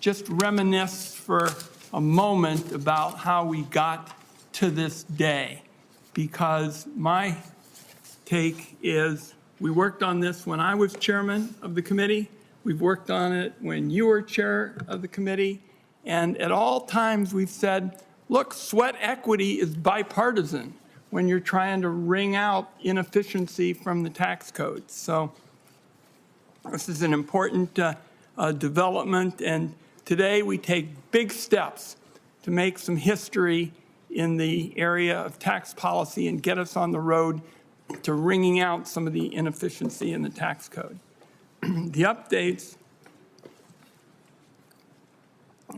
just reminisce for a moment about how we got to this day, because my take is we worked on this when I was chairman of the committee. We've worked on it when you were chair of the committee. And at all times we've said, look, sweat equity is bipartisan when you're trying to wring out inefficiency from the tax code. So this is an important development. And today we take big steps to make some history in the area of tax policy and get us on the road to wringing out some of the inefficiency in the tax code. The updates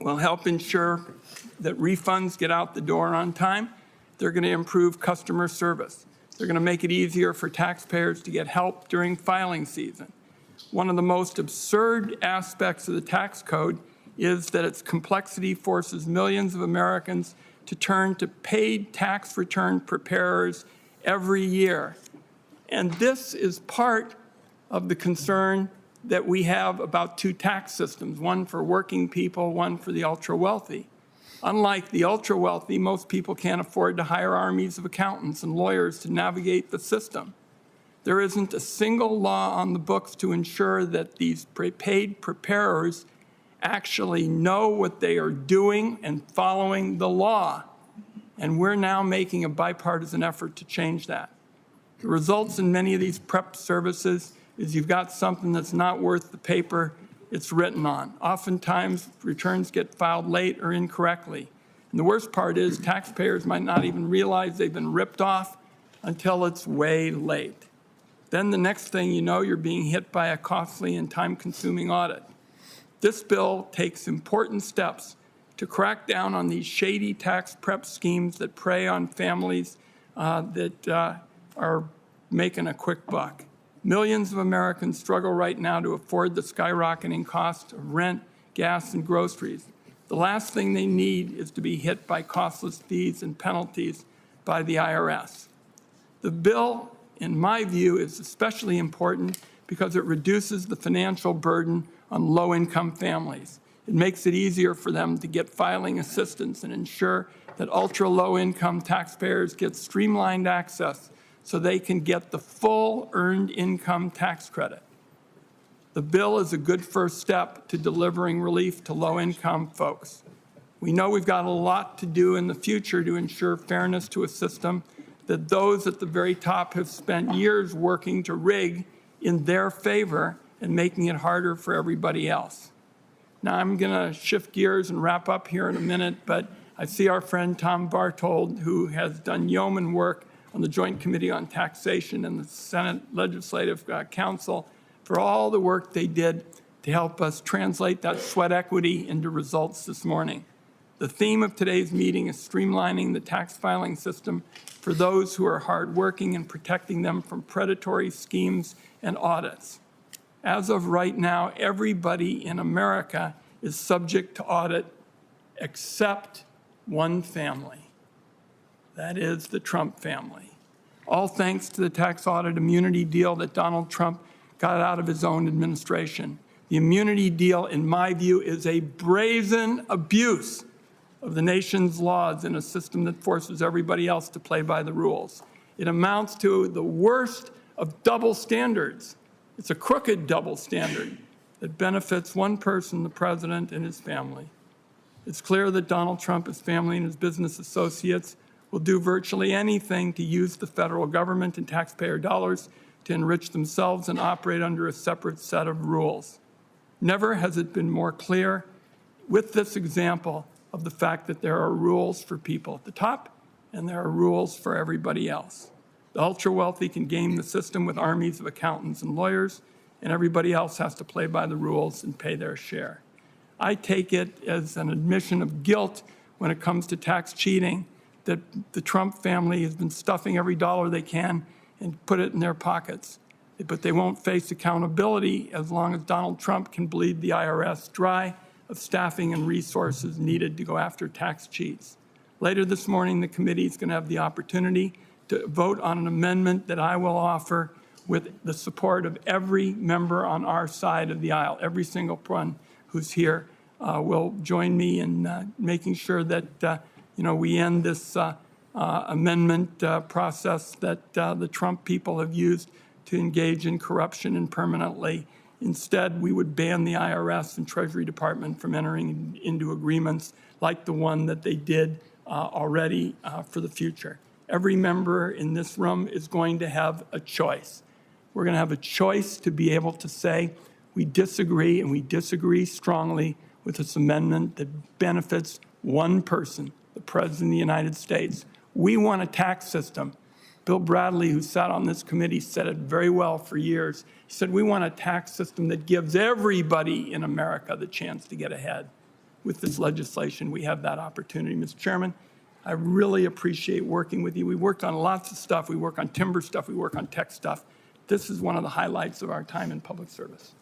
will help ensure that refunds get out the door on time. They're going to improve customer service. They're going to make it easier for taxpayers to get help during filing season. One of the most absurd aspects of the tax code is that its complexity forces millions of Americans to turn to paid tax return preparers every year. And this is part of the concern that we have about two tax systems, one for working people, one for the ultra-wealthy. Unlike the ultra-wealthy, most people can't afford to hire armies of accountants and lawyers to navigate the system. There isn't a single law on the books to ensure that these paid preparers actually know what they are doing and following the law. And we're now making a bipartisan effort to change that. The results in many of these prep services is you've got something that's not worth the paper it's written on. Oftentimes, returns get filed late or incorrectly. And the worst part is taxpayers might not even realize they've been ripped off until it's way late. Then the next thing you know, you're being hit by a costly and time-consuming audit. This bill takes important steps to crack down on these shady tax prep schemes that prey on families that are making a quick buck. Millions of Americans struggle right now to afford the skyrocketing cost of rent, gas, and groceries. The last thing they need is to be hit by costless fees and penalties by the IRS. The bill, in my view, is especially important because it reduces the financial burden on low-income families. It makes it easier for them to get filing assistance and ensure that ultra-low-income taxpayers get streamlined access so they can get the full earned income tax credit. The bill is a good first step to delivering relief to low-income folks. We know we've got a lot to do in the future to ensure fairness to a system that those at the very top have spent years working to rig in their favor and making it harder for everybody else. Now I'm going to shift gears and wrap up here in a minute, but I see our friend Tom Bartold, who has done yeoman work on the Joint Committee on Taxation and the Senate Legislative Council for all the work they did to help us translate that sweat equity into results this morning. The theme of today's meeting is streamlining the tax filing system for those who are hardworking and protecting them from predatory schemes and audits. As of right now, everybody in America is subject to audit except one family. That is the Trump family. All thanks to the tax audit immunity deal that Donald Trump got out of his own administration. The immunity deal, in my view, is a brazen abuse of the nation's laws in a system that forces everybody else to play by the rules. It amounts to the worst of double standards. It's a crooked double standard that benefits one person, the president, and his family. It's clear that Donald Trump, his family, and his business associates will do virtually anything to use the federal government and taxpayer dollars to enrich themselves and operate under a separate set of rules. Never has it been more clear with this example of the fact that there are rules for people at the top and there are rules for everybody else. The ultra-wealthy can game the system with armies of accountants and lawyers, and everybody else has to play by the rules and pay their share. I take it as an admission of guilt when it comes to tax cheating that the Trump family has been stuffing every dollar they can and put it in their pockets. But they won't face accountability as long as Donald Trump can bleed the IRS dry of staffing and resources needed to go after tax cheats. Later this morning, the committee is going to have the opportunity to vote on an amendment that I will offer with the support of every member on our side of the aisle, every single one who's here will join me in making sure that we end this amendment process that the Trump people have used to engage in corruption and permanently. Instead, we would ban the IRS and Treasury Department from entering into agreements like the one that they did already for the future. Every member in this room is going to have a choice. We're going to have a choice to be able to say we disagree, and we disagree strongly with this amendment that benefits one person, the President of the United States. We want a tax system. Bill Bradley, who sat on this committee, said it very well for years. He said, we want a tax system that gives everybody in America the chance to get ahead. With this legislation, we have that opportunity. Mr. Chairman, I really appreciate working with you. We worked on lots of stuff. We work on timber stuff. We work on tech stuff. This is one of the highlights of our time in public service.